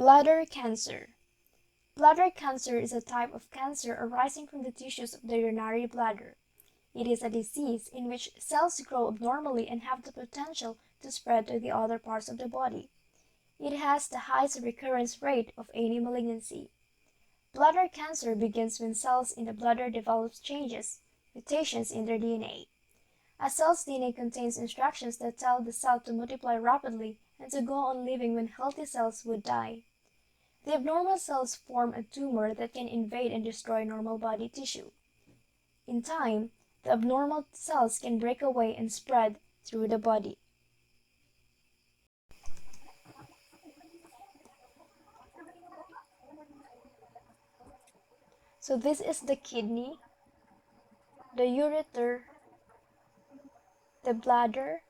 Bladder cancer. Bladder cancer is a type of cancer arising from the tissues of the urinary bladder. It is a disease in which cells grow abnormally and have the potential to spread to the other parts of the body. It has the highest recurrence rate of any malignancy. Bladder cancer begins when cells in the bladder develop changes, mutations in their DNA. A cell's DNA contains instructions that tell the cell to multiply rapidly and to go on living when healthy cells would die. The abnormal cells form a tumor that can invade and destroy normal body tissue. In time, the abnormal cells can break away and spread through the body. So this is the kidney, the ureter, the bladder,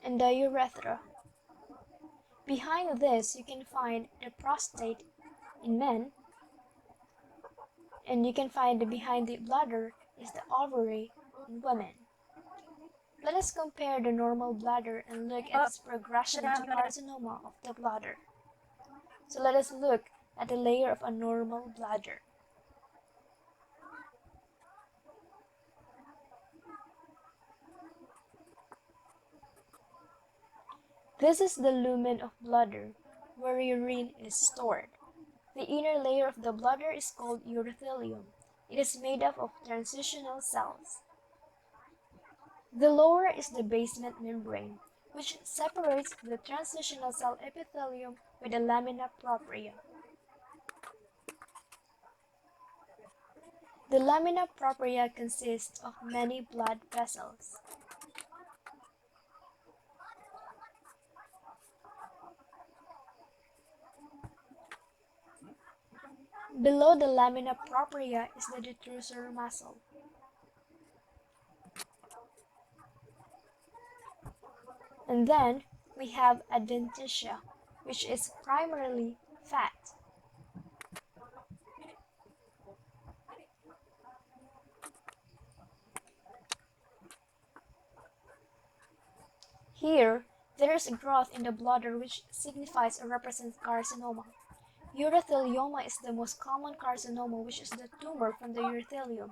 and the urethra. Behind this, you can find the prostate in men, and you can find behind the bladder is the ovary in women. Let us compare the normal bladder and look at its progression to carcinoma of the bladder. So let us look at the layer of a normal bladder. This is the lumen of bladder, where urine is stored. The inner layer of the bladder is called urothelium. It is made up of transitional cells. The lower is the basement membrane, which separates the transitional cell epithelium with the lamina propria. The lamina propria consists of many blood vessels. Below the lamina propria is the detrusor muscle. And then we have adventitia, which is primarily fat. Here, there is a growth in the bladder which signifies or represents carcinoma. Urothelioma is the most common carcinoma, which is the tumor from the urothelium.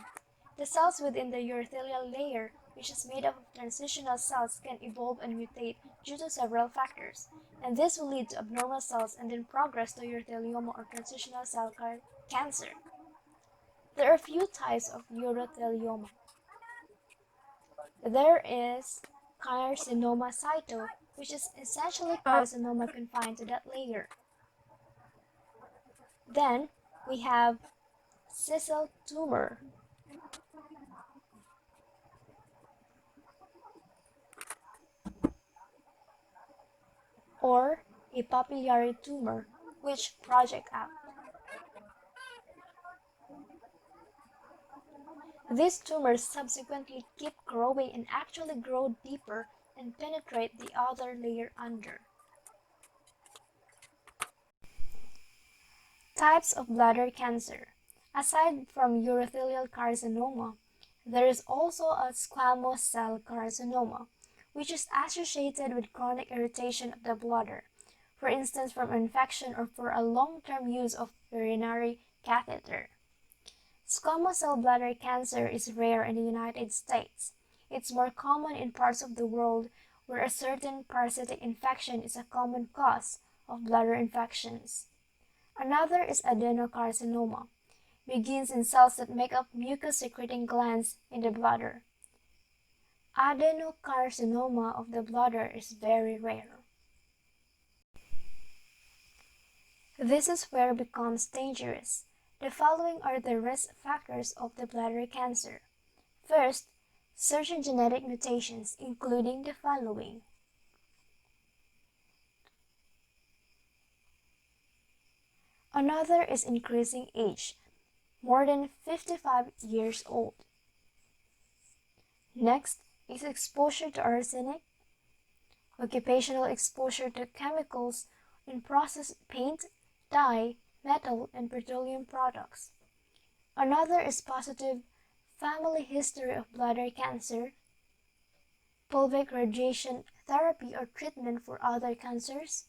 The cells within the urothelial layer, which is made up of transitional cells, can evolve and mutate due to several factors, and this will lead to abnormal cells and then progress to urothelioma or transitional cell cancer. There are a few types of urothelioma. There is carcinoma cyto, which is essentially carcinoma confined to that layer. Then we have sessile tumor, or a papillary tumor, which project out. These tumors subsequently keep growing and actually grow deeper and penetrate the other layer under. Types of bladder cancer. Aside from urothelial carcinoma, there is also a squamous cell carcinoma, which is associated with chronic irritation of the bladder, for instance from infection or for a long-term use of urinary catheter. Squamous cell bladder cancer is rare in the United States. It's more common in parts of the world where a certain parasitic infection is a common cause of bladder infections. Another is adenocarcinoma. Begins in cells that make up mucus-secreting glands in the bladder. Adenocarcinoma of the bladder is very rare. This is where it becomes dangerous. The following are the risk factors of the bladder cancer. First, certain genetic mutations, including the following. Another is increasing age, more than 55 years old. Next is exposure to arsenic, occupational exposure to chemicals in processed paint, dye, metal, and petroleum products. Another is positive family history of bladder cancer, pelvic radiation therapy or treatment for other cancers,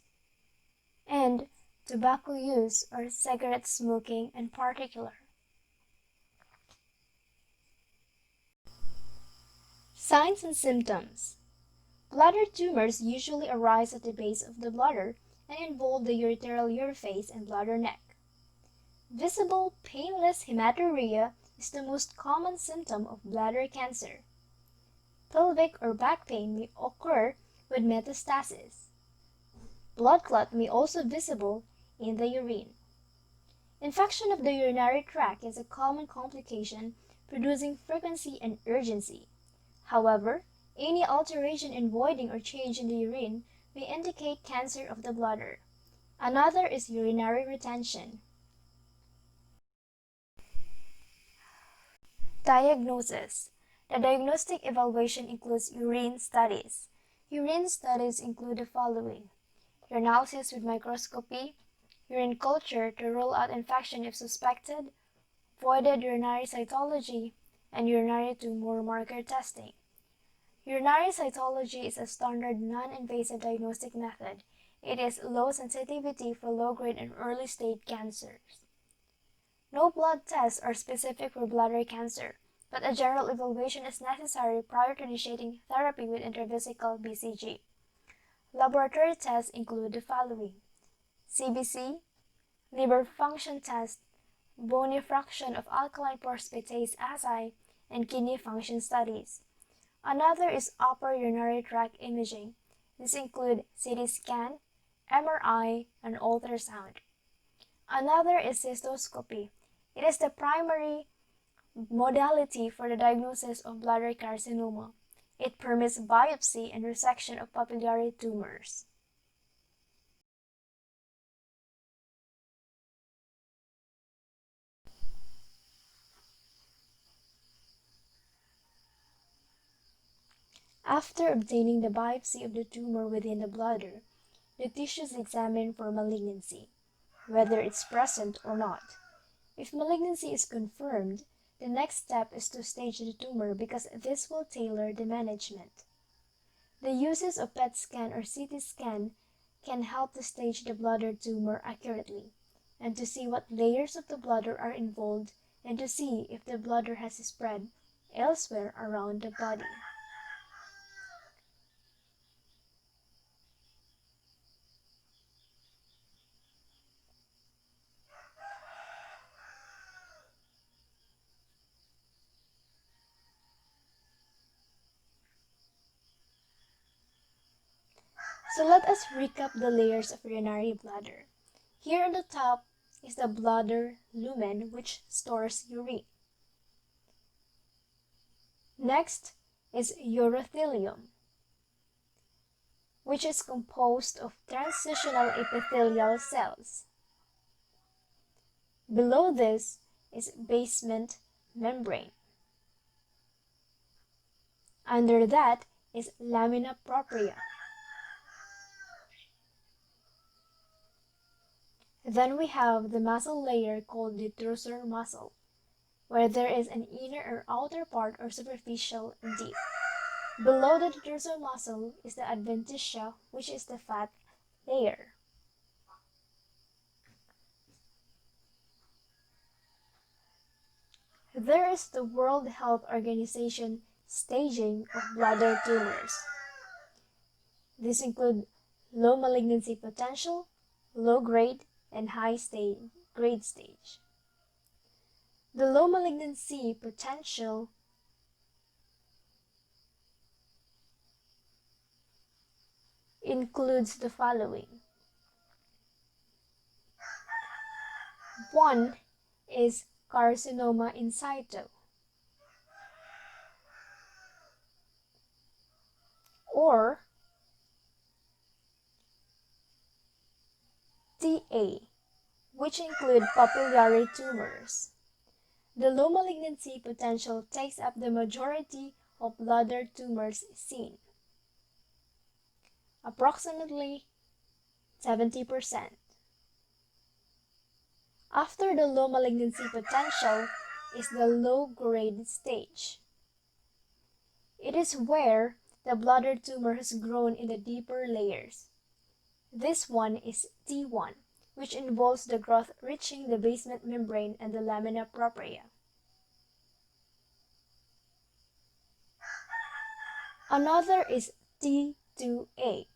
and tobacco use or cigarette smoking in particular. Signs and symptoms. Bladder tumors usually arise at the base of the bladder and involve the ureteral urethase and bladder neck. Visible, painless hematuria is the most common symptom of bladder cancer. Pelvic or back pain may occur with metastasis. Blood clot may also be visible in the urine. Infection of the urinary tract is a common complication, producing frequency and urgency. However, any alteration in voiding or change in the urine may indicate cancer of the bladder. Another is urinary retention. Diagnosis. The diagnostic evaluation includes urine studies. Urine studies include the following: urinalysis with microscopy, urine culture to rule out infection if suspected, voided urinary cytology, and urinary tumor marker testing. Urinary cytology is a standard non-invasive diagnostic method. It is low sensitivity for low-grade and early-stage cancers. No blood tests are specific for bladder cancer, but a general evaluation is necessary prior to initiating therapy with intravesical BCG. Laboratory tests include the following: CBC, liver function test, bone fraction of alkaline phosphatase assay, and kidney function studies. Another is upper urinary tract imaging. These include CT scan, MRI, and ultrasound. Another is cystoscopy. It is the primary modality for the diagnosis of bladder carcinoma. It permits biopsy and resection of papillary tumors. After obtaining the biopsy of the tumor within the bladder, the tissue is examined for malignancy, whether it's present or not. If malignancy is confirmed, the next step is to stage the tumor because this will tailor the management. The uses of PET scan or CT scan can help to stage the bladder tumor accurately and to see what layers of the bladder are involved and to see if the bladder has spread elsewhere around the body. So let us recap the layers of urinary bladder. Here on the top is the bladder lumen, which stores urine. Next is urothelium, which is composed of transitional epithelial cells. Below this is basement membrane. Under that is lamina propria. Then we have the muscle layer called the detrusor muscle, where there is an inner or outer part or superficial and deep. Below the detrusor muscle is the adventitia, which is the fat layer. There is the World Health Organization staging of bladder tumors. These include low malignancy potential, low grade, and high grade stage. The low malignancy potential includes the following. One is carcinoma in situ, or TA, which include papillary tumors. The low malignancy potential takes up the majority of bladder tumors seen, approximately 70%. After the low malignancy potential is the low-grade stage. It is where the bladder tumor has grown in the deeper layers. This one is T1, which involves the growth reaching the basement membrane and the lamina propria. Another is T2A,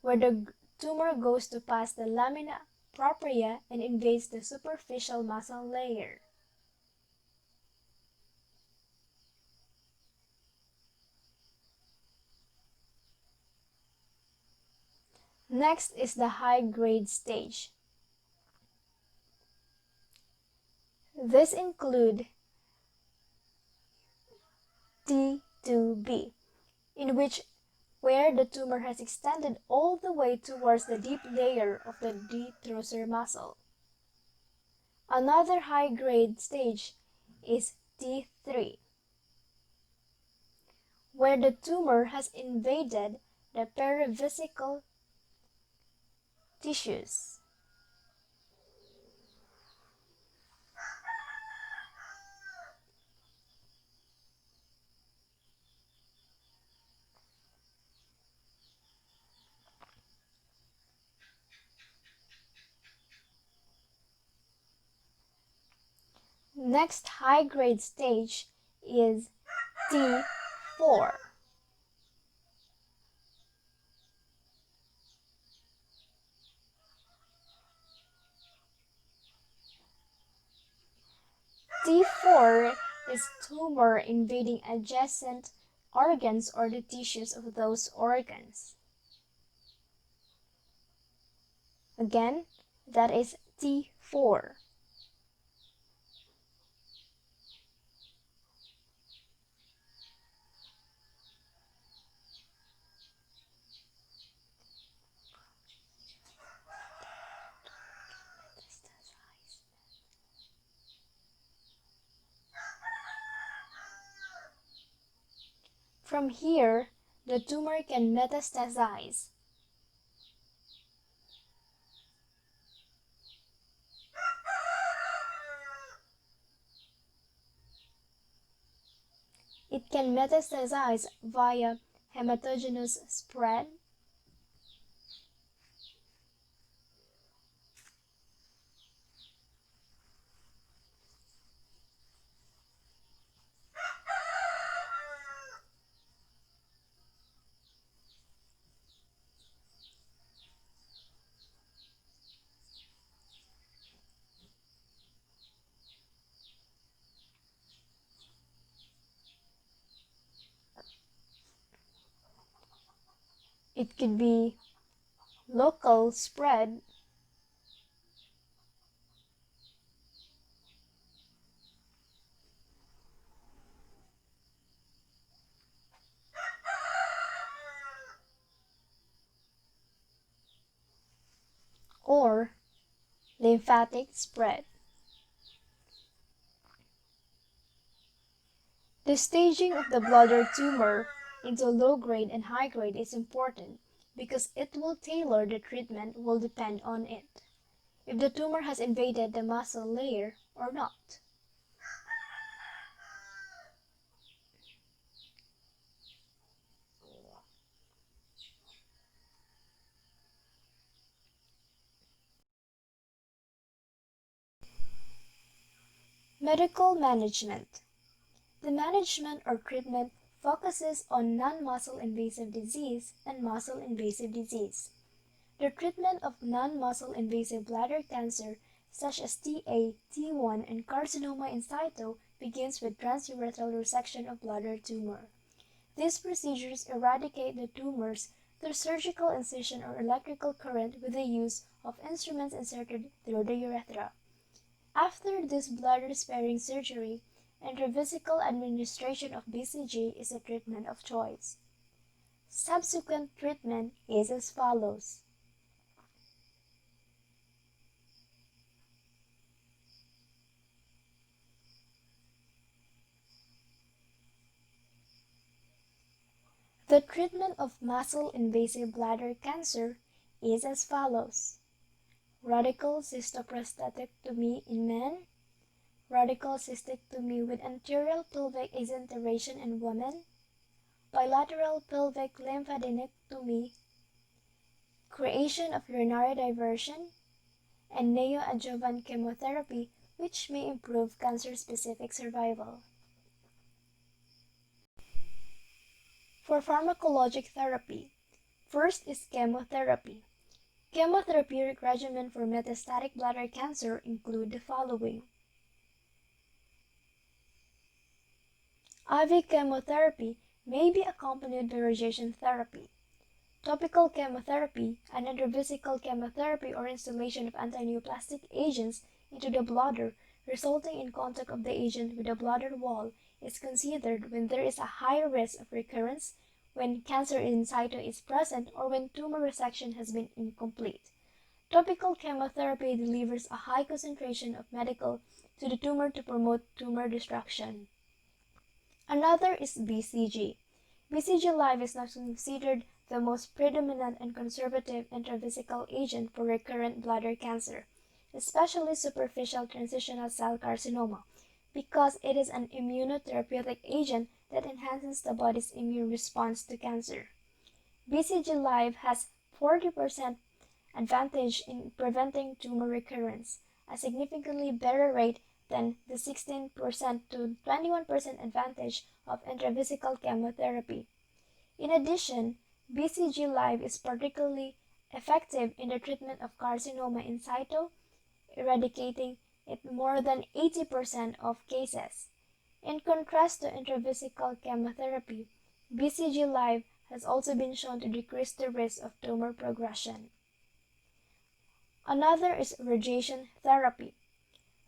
where the tumor goes to pass the lamina propria and invades the superficial muscle layer. Next is the high-grade stage. This includes T2B, in which where the tumor has extended all the way towards the deep layer of the detrusor muscle. Another high-grade stage is T3, where the tumor has invaded the perivesical tissues. Next high-grade stage is T4. T4 is tumor invading adjacent organs or the tissues of those organs. Again, that is T4. From here, the tumor can metastasize. It can metastasize via hematogenous spread, it could be local spread, or lymphatic spread. The staging of the bladder tumor into low-grade and high-grade is important because it will tailor the treatment will depend on it, if the tumor has invaded the muscle layer or not. Medical management. The management or treatment focuses on non-muscle invasive disease and muscle invasive disease. The treatment of non-muscle invasive bladder cancer, such as TA, T1, and carcinoma in situ, begins with transurethral resection of bladder tumor. These procedures eradicate the tumors through surgical incision or electrical current with the use of instruments inserted through the urethra. After this bladder-sparing surgery, intravesical administration of BCG is a treatment of choice. Subsequent treatment is as follows. The treatment of muscle-invasive bladder cancer is as follows. Radical cystoprostatectomy in men, radical cystectomy with anterior pelvic exenteration in women, bilateral pelvic lymphadenectomy creation of urinary diversion, and neoadjuvant chemotherapy, which may improve cancer-specific survival. For pharmacologic therapy, first is chemotherapy. Chemotherapeutic regimen for metastatic bladder cancer include the following. IV chemotherapy may be accompanied by radiation therapy. Topical chemotherapy and intravesical chemotherapy or installation of antineoplastic agents into the bladder resulting in contact of the agent with the bladder wall is considered when there is a high risk of recurrence, when cancer in situ is present, or when tumor resection has been incomplete. Topical chemotherapy delivers a high concentration of medical to the tumor to promote tumor destruction. Another is BCG. BCG Live is now considered the most predominant and conservative intravesical agent for recurrent bladder cancer, especially superficial transitional cell carcinoma, because it is an immunotherapeutic agent that enhances the body's immune response to cancer. BCG Live has 40% advantage in preventing tumor recurrence, a significantly better rate than the 16% to 21% advantage of intravesical chemotherapy. In addition, BCG Live is particularly effective in the treatment of carcinoma in situ, eradicating it more than 80% of cases. In contrast to intravesical chemotherapy, BCG Live has also been shown to decrease the risk of tumor progression. Another is radiation therapy.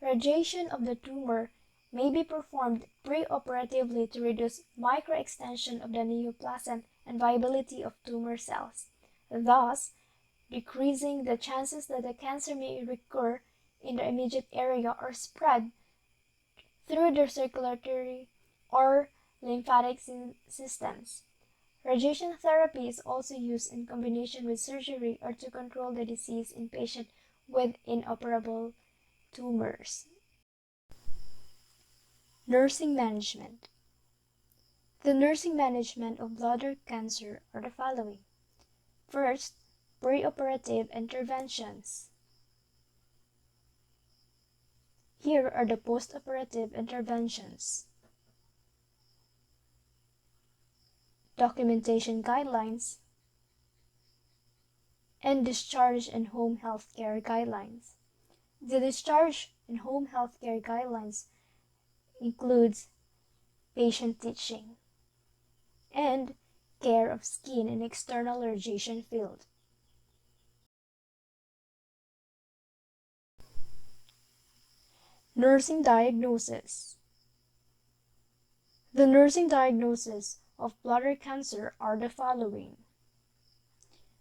Radiation of the tumor may be performed preoperatively to reduce microextension of the neoplasm and viability of tumor cells, thus decreasing the chances that the cancer may recur in the immediate area or spread through the circulatory or lymphatic systems. Radiation therapy is also used in combination with surgery or to control the disease in patients with inoperable tumors. Nursing management. The nursing management of bladder cancer are the following. First, preoperative interventions. Here are the postoperative interventions. Documentation guidelines and discharge and home health care guidelines. The discharge and home health care guidelines includes patient teaching and care of skin in external radiation field. Nursing diagnosis. The nursing diagnosis of bladder cancer are the following.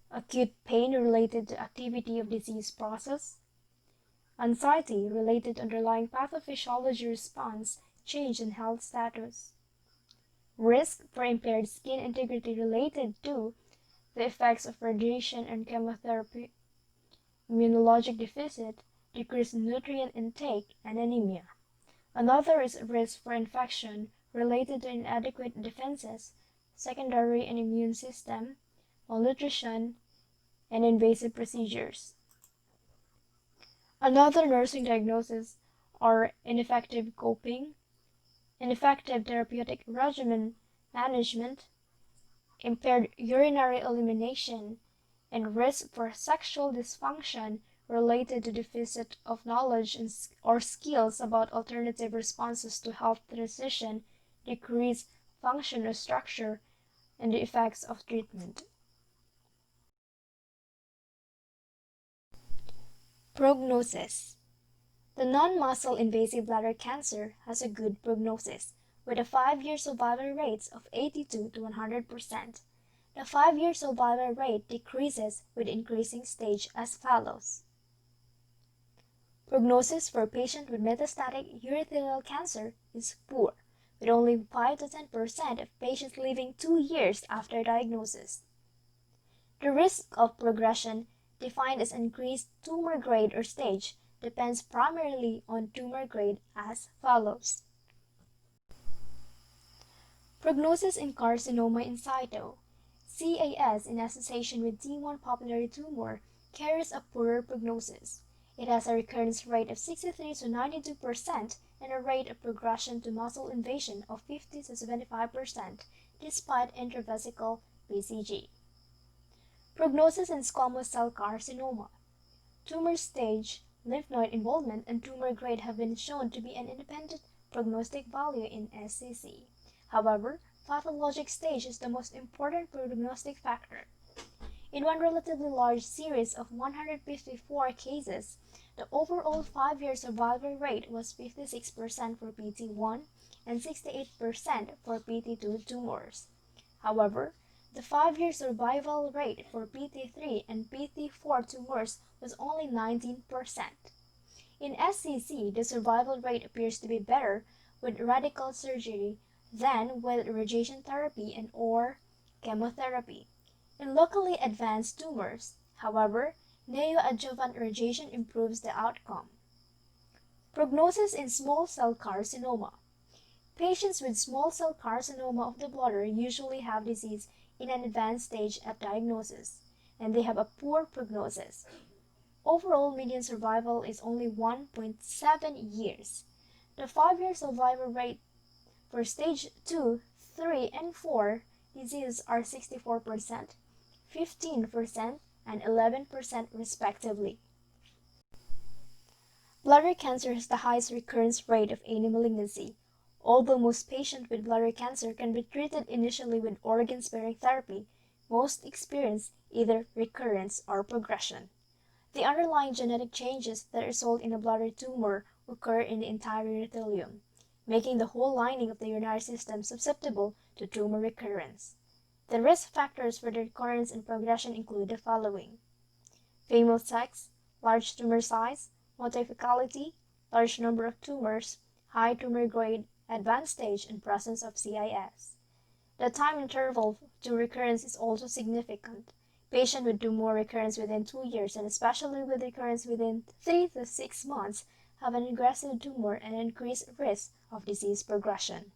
Acute pain related to activity of disease process, anxiety related to underlying pathophysiology response, change in health status, risk for impaired skin integrity related to the effects of radiation and chemotherapy, immunologic deficit, decreased nutrient intake, and anemia. Another is risk for infection related to inadequate defenses, secondary and immune system, malnutrition, and invasive procedures. Another nursing diagnosis are ineffective coping, ineffective therapeutic regimen management, impaired urinary elimination, and risk for sexual dysfunction related to deficit of knowledge or skills about alternative responses to health transition, decreased function or structure, and the effects of treatment. Prognosis. The non-muscle invasive bladder cancer has a good prognosis, with a 5-year survival rate of 82 to 100%. The 5-year survival rate decreases with increasing stage as follows. Prognosis for patients with metastatic urothelial cancer is poor, with only 5 to 10% of patients living 2 years after diagnosis. The risk of progression, defined as increased tumor grade or stage, depends primarily on tumor grade as follows. Prognosis in carcinoma in situ. CAS in association with T1 papillary tumor carries a poorer prognosis. It has a recurrence rate of 63 to 92% and a rate of progression to muscle invasion of 50 to 75% despite intravesical BCG. Prognosis in squamous cell carcinoma. Tumor stage, lymph node involvement, and tumor grade have been shown to be an independent prognostic value in SCC. However, pathologic stage is the most important prognostic factor. In one relatively large series of 154 cases, the overall 5-year survival rate was 56% for PT1 and 68% for PT2 tumors. However, the 5-year survival rate for PT3 and PT4 tumors was only 19%. In SCC, the survival rate appears to be better with radical surgery than with radiation therapy and or chemotherapy. In locally advanced tumors, however, neoadjuvant radiation improves the outcome. Prognosis in small cell carcinoma. Patients with small cell carcinoma of the bladder usually have disease in an advanced stage at diagnosis, and they have a poor prognosis. Overall median survival is only 1.7 years. The 5-year survival rate for stage 2, 3, and 4 diseases are 64%, 15%, and 11% respectively. Bladder cancer has the highest recurrence rate of any malignancy. Although most patients with bladder cancer can be treated initially with organ-sparing therapy, most experience either recurrence or progression. The underlying genetic changes that result in a bladder tumor occur in the entire urothelium, making the whole lining of the urinary system susceptible to tumor recurrence. The risk factors for the recurrence and progression include the following: female sex, large tumor size, multifocality, large number of tumors, high tumor grade, advanced stage, and presence of CIS. The time interval to recurrence is also significant. Patients with tumor recurrence within 2 years, and especially with recurrence within 3 to 6 months, have an aggressive tumor and increased risk of disease progression.